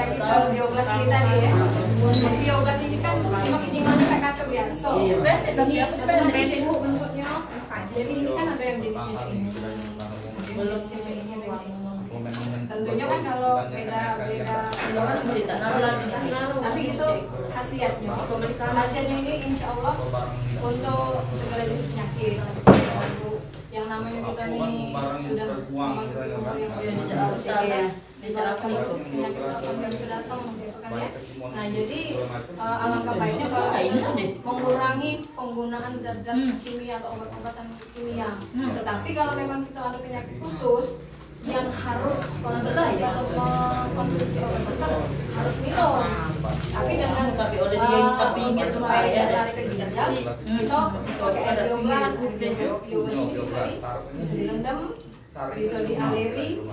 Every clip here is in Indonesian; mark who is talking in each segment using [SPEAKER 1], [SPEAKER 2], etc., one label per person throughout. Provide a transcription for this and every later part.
[SPEAKER 1] balik lagi ke biogas ini tadi ya. Untuk biogas ini kan memang izinannya kayak kaca biasa. Ini kebetulan sibuk bentuknya. Jadi ini kan ada yang jenisnya kayak ini, jenisnya kayak ini, ada yang kayak ini. Tentunya kan kalau beda orang tapi itu khasiatnya. Khasiatnya ini insya Allah untuk segala jenis penyakit. Yang namanya kita nih sudah memasuki umur yang dijelaskan itu penyakit yang bisa datang gitu kan ya. Nah jadi alangkah baiknya kalau kita mengurangi penggunaan zat-zat kimia atau obat-obatan kimia. Tetapi kalau memang kita ada penyakit khusus yang harus konsultasi atau mengkonsumsi obat tetap harus minum. Tapi dengan supaya dia lari ke ginjal, kita pakai biogas. Biogas ini bisa direndam, bisa dialiri,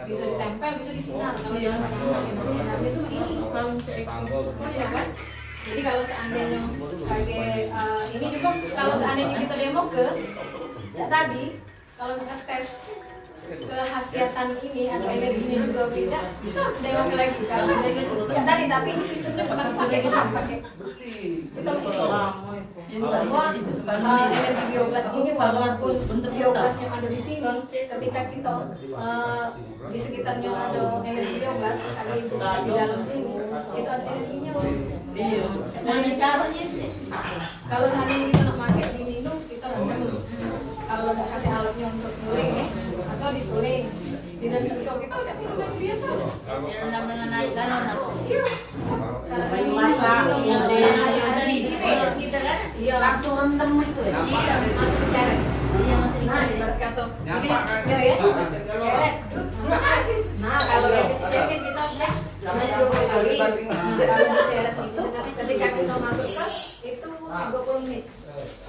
[SPEAKER 1] bisa ditempel, bisa disinar. Kalau dia sinar itu ini ya kan. Jadi kalau seandainya pakai ini juga, kalau seandainya kita demo ke tadi, kalau kita tes kehasiatan ini atau energinya juga beda, bisa demo lagi sama tadi, tapi ini sistemnya bukan pakai kita bahwa energi biogas ini walaupun biogas yang ada di sini, ketika kita di sekitarnya ada energi biogas, ada ibu di dalam sini, itu ada energinya loh. Dan caranya kalau seandainya kita nak pakai diminum, kita rendam. Kalau pakai alatnya untuk nguling ya, atau disuling di dalam kita udah minum lagi biasa. Benar-benar naik kan? Iya. Karena ini dari kita kan, iya langsung rendam itu ya. Iya, masuk ke ceret. Iya masih. Nah, ibarat kata ini ya, ceret. Nah, kalau yang kecil kita shake sebanyak 20 kali. Nah, kalau ceret itu ketika kita masukkan itu 30 menit.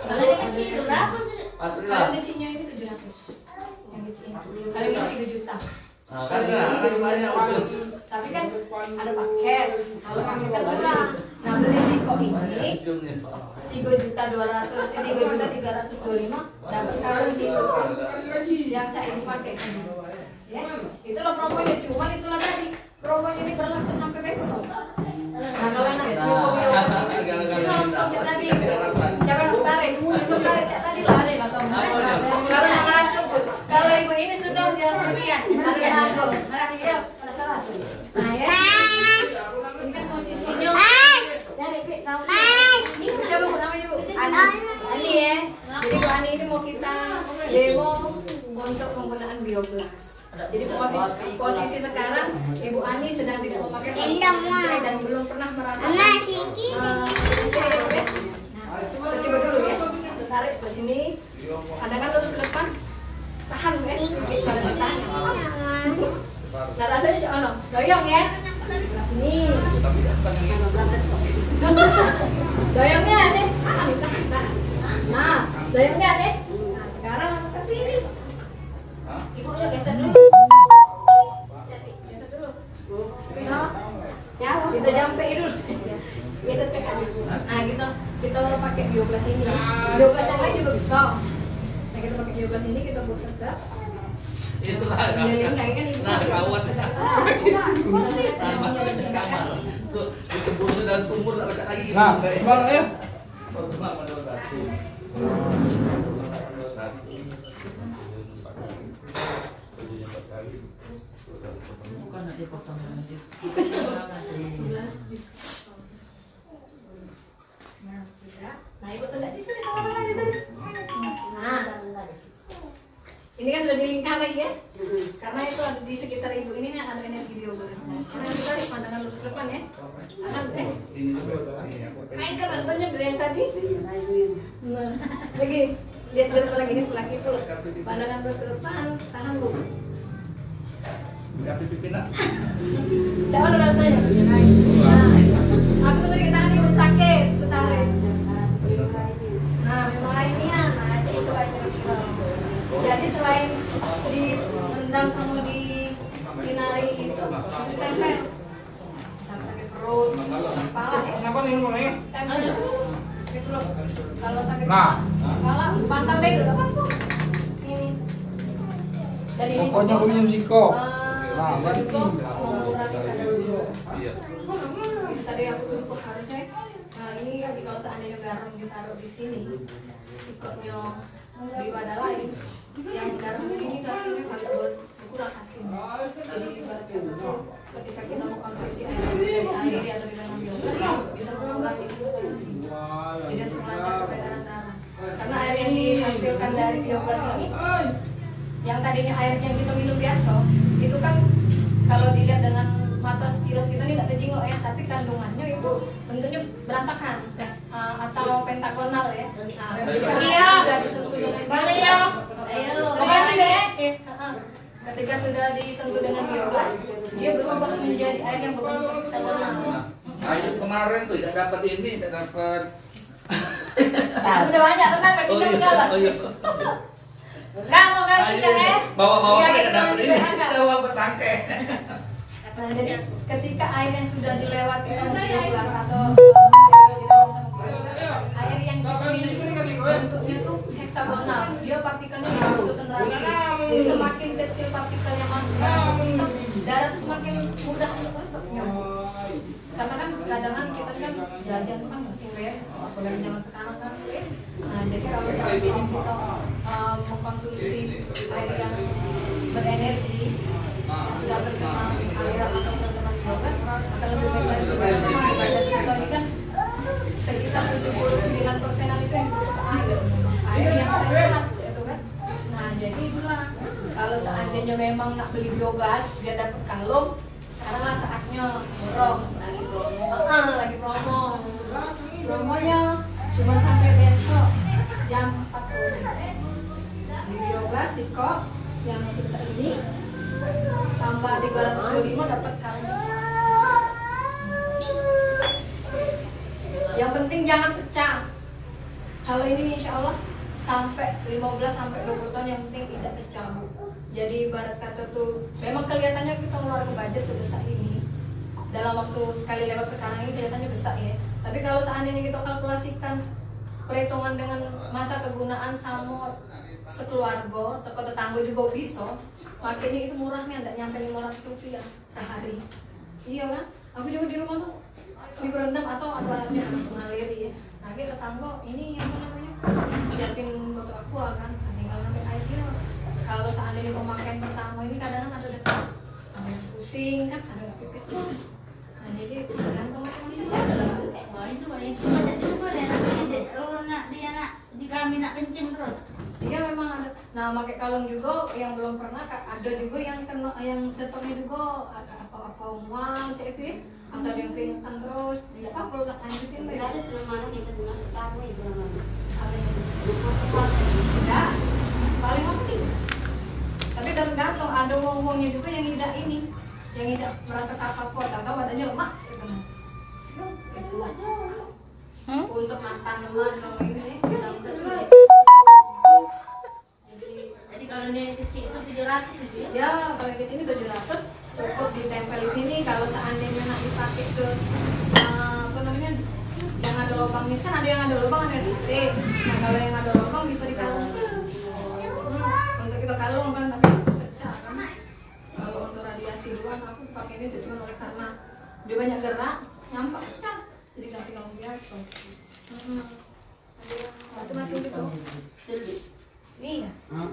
[SPEAKER 1] Kalau yang kecil itu berapa? Kalau kecilnya ini 700. Yang kecil. Kalau ini 3 juta. Kalau ini 3 juta. Tapi kan ada paket. Kalau paket kan murah. Nah, beli Ziko ini 3.325 dapat kalau di situ yang Cak Ibu pakai. Ya, itulah promonya. Cuman itulah tadi promonya ini berlaku sampai besok. Nah, kalau anak bisa langsung Cak tadi. Jangan tarik, langsung tarik Cak tadi lah ada atau karena ngerasuk. Kalau ibu ini sudah siap-siap. Masih aku. Mereka dia pada salah. Nah, ya. Ini kan posisinya. Dari Pik kau. Ini siapa namanya Bu? Ani ya. Jadi Bu Ani ini mau kita demo untuk penggunaan biogas. Jadi posisi sekarang Ibu Ani sedang tidak memakai plastik dan belum pernah merasakan Nah, coba dulu ya. Tarik ke sini. Pandangan lurus ke depan. Tahan ya. Kalau tahan. Nah, rasanya cok ono. Doyong ya. Sebelah sini. Doyongnya nih. Tahan. Nah, doyongnya nih. Nah, sekarang langsung ke sini. Ibu ya geser dulu. Geser dulu. Nah, ya, kita jampe dulu. Geser ke kanan. Nah, kita mau pakai biogas ini. Biogas yang lain juga bisa. Nah, kita pakai biogas ini, kita putar ke
[SPEAKER 2] itulah
[SPEAKER 1] kan ibu.
[SPEAKER 2] Nah, kawat. Kamar. Tuh, itu busu dan sumur tak baca lagi.
[SPEAKER 3] Nah, gimana ya?
[SPEAKER 2] Bukan nanti potong nanti.
[SPEAKER 1] Nah, ibu tegak di sini kalau tadi. Nah, ini kan sudah dilingkari ya, karena itu di sekitar ibu ini ada energi biogas. Nah, sekarang kita tarik pandangan lurus ke depan ya. Tahan, naik ke rasanya dari yang tadi. Nah, lagi lihat lagi ini sebelah kiri loh. Pandangan lurus ke depan, tahan bu. Jangan rasanya. Nah, aku tadi kita ini udah sakit, tarik. Nah, memang lainnya, nah itu lainnya. Jadi selain direndam sama di sinari itu, masih tempel. Sakit perut, kepala ya.
[SPEAKER 3] Kenapa nih mulai?
[SPEAKER 1] Tempel sakit perut. Kalau sakit kepala, bantal deh dulu apa tuh? Ini. Dan ini
[SPEAKER 3] pokoknya gue minum Ziko.
[SPEAKER 1] Bisa juga mengurangi kadar gula.
[SPEAKER 2] Iya.
[SPEAKER 1] Itu tadi aku tuh harusnya. Nah ini kan kalau seandainya garam ditaruh di sini, sikotnya di wadah lain, yang garam di sini rasanya agak kurang asin. Jadi ibarat kata tuh ketika kita mau konsumsi air dari air atau di dalam biogas bisa mengurangi asin. Jadi untuk melancarkan peredaran darah. Karena air yang dihasilkan dari biogas ini, yang tadinya air yang kita minum biasa, itu kan kalau dilihat dengan mata sekilas kita ini tidak terjengok ya, tapi kandungannya itu bentuknya berantakan atau pentagonal ya. Nah, ketika sudah disentuh dengan biogas, makasih deh. Ketika sudah disentuh dengan biogas, dia berubah menjadi air yang berbentuk heksagonal.
[SPEAKER 2] Air kemarin tuh tidak dapat ini, tidak dapat.
[SPEAKER 1] Sudah banyak tenang,
[SPEAKER 2] Oh
[SPEAKER 1] kita
[SPEAKER 2] iya,
[SPEAKER 1] enggak.
[SPEAKER 2] oh iya.
[SPEAKER 1] Enggak mau kasih kan ya?
[SPEAKER 2] Bawa-bawa
[SPEAKER 1] Iya,
[SPEAKER 2] tidak
[SPEAKER 1] kita
[SPEAKER 2] dapat
[SPEAKER 1] nanti
[SPEAKER 2] ini,
[SPEAKER 1] berangkat.
[SPEAKER 2] bawa petangke.
[SPEAKER 1] Nah, jadi ketika air yang sudah dilewati sama biogas atau sama biogas, air yang kita minum itu bentuknya tuh heksagonal. Dia partikelnya disusun rapi. Jadi semakin kecil partikel yang masuk ke dalam tubuh, darah tuh semakin mudah untuk masuknya. Karena kan kadang kan kita kan jajan tuh kan pusing ya, apalagi zaman sekarang kan. Nah, jadi kalau seandainya kita mengkonsumsi air yang berenergi yang sudah terkena aliran atau terkena biogas, akan lebih baik lagi. Karena badan kita ini kan sekitar 79%-an itu yang dibutuhkan air yang sehat, itu kan. Nah, jadi itulah kalau seandainya memang nak beli biogas biar dapat kalung, sekarang lah saatnya borong lagi promo. Promonya cuma sampai besok jam 4 sore. Di biogas Siko yang sebesar ini tambah 325 dapat kalung. Yang penting jangan pecah. Kalau ini nih, insya Allah sampai 15 sampai 20 tahun, yang penting tidak pecah. Jadi ibarat kata tuh memang kelihatannya kita keluar ke budget sebesar ini dalam waktu sekali lewat sekarang ini kelihatannya besar ya. Tapi kalau seandainya kita kalkulasikan perhitungan dengan masa kegunaan sama sekeluarga, toko tetangga juga bisa, makanya itu murahnya tidak nyampe 500 rupiah sehari. Iya kan? Aku juga di rumah tuh mie rendang atau ada anak mengalir ya. Nah, kita tetangga ini apa namanya? Siapin botol aqua kan, tinggal ngambil airnya. Kalau seandainya pemakaian pertama ini kadang ada dekat, ada yang pusing kan, ada yang pipis terus. Nah, jadi tergantung macam-macam.
[SPEAKER 3] Wah, itu banyak banget juga deh nanti kalau nak dia nak di kami nak kencing terus.
[SPEAKER 1] Iya memang ada. Nah, pakai kalung juga yang belum pernah, ada juga yang kena yang detoknya juga apa mual cek itu ya. Atau ada yang keringetan terus. Tidak apa kalau tak lanjutin
[SPEAKER 3] Tidak ada selama kita dengan tetangga itu namanya.
[SPEAKER 1] Tidak. Paling penting. Tapi tergantung ada wong-wongnya juga yang tidak ini, yang tidak merasa apa-apa, tahu badannya lemak. Untuk mantan teman kalau ini
[SPEAKER 3] Jadi kalau dia kecil itu 700 gitu ya?
[SPEAKER 1] ya paling kecil ini 700 cukup ditempel di sini. Kalau seandainya nak dipakai ke apa namanya yang ada lubang ini kan ada yang ada lubang ada yang titik. Nah kalau yang ada lubang bisa dikalung untuk kita kalung kan, tapi pecah kan. Kalau untuk radiasi luar aku pakai ini cuma oleh karena dia banyak gerak nyampak pecah, jadi ganti kalung biasa. Macam-macam gitu. Iya. Nah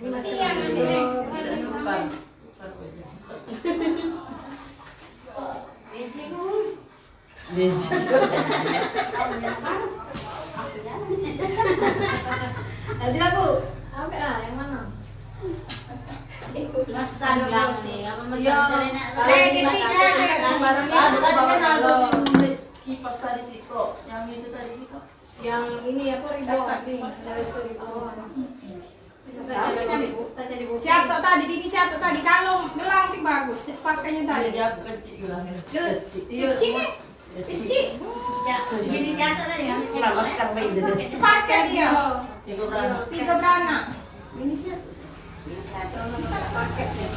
[SPEAKER 1] ini macam-macam. Nanti aku sampai lah yang mana?
[SPEAKER 3] Mesan bilang sih, apa mesan
[SPEAKER 1] Iya. Barangnya ada kalau
[SPEAKER 3] kipas tadi sih kok, yang itu tadi sih kok.
[SPEAKER 1] yang ini aku ribu nih dari story
[SPEAKER 4] Siapa tadi ini siapa tadi kalung gelang sih bagus pakainya tadi.
[SPEAKER 3] Dia kecil juga.
[SPEAKER 1] iya
[SPEAKER 4] Kecil.
[SPEAKER 3] Ya, segini jatuh tadi kan.
[SPEAKER 4] Pakai dia.
[SPEAKER 3] Tiga beranak.
[SPEAKER 4] 3 beranak. Ini siapa?
[SPEAKER 1] pakai ya